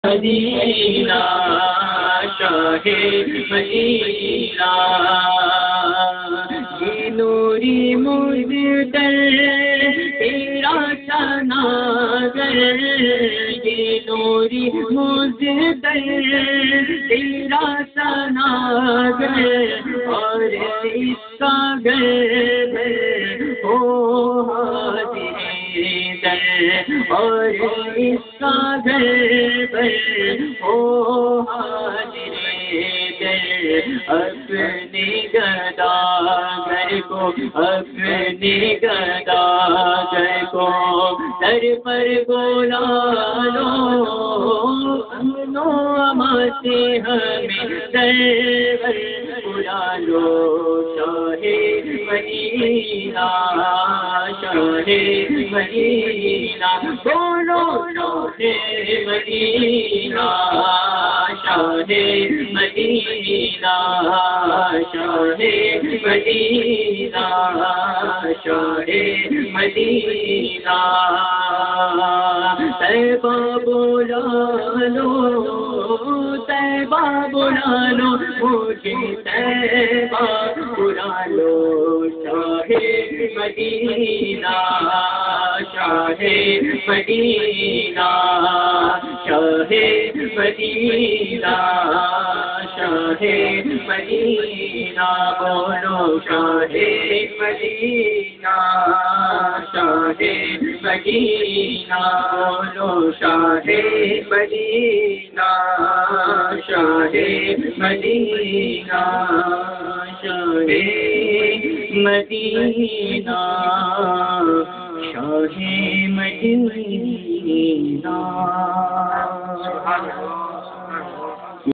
مدینہ شاہ مدینہ، یہ نوری مجدر تیرا تناظر، یہ نوری مجدر تیرا تناظر، اور اس کا گرد ہو حاضر در، اور اس کا گرد ہو حاضر در، اپنے گداگر کو، اپنے گداگر کو در پر بلا لو، امن و امان سے ہمیں در پر بلا لو، شاہ مدینہ شاہ مدینہ، بولو شاہ مدینہ شاہ مدینہ، شاہ مدینہ شاہ مدینہ، طیبہ بلا لو، طیبہ بلا لو، مجھے طیبہ بلا لو، شاہ مدینہ شاہ مدینہ، شاہ مدینہ شاہ مدینہ، بولو شاہ مدینہ شاہ مدینہ، بولو شاہ مدینہ شاہ مدینہ، شاہ مدینہ شاہ مدینہ۔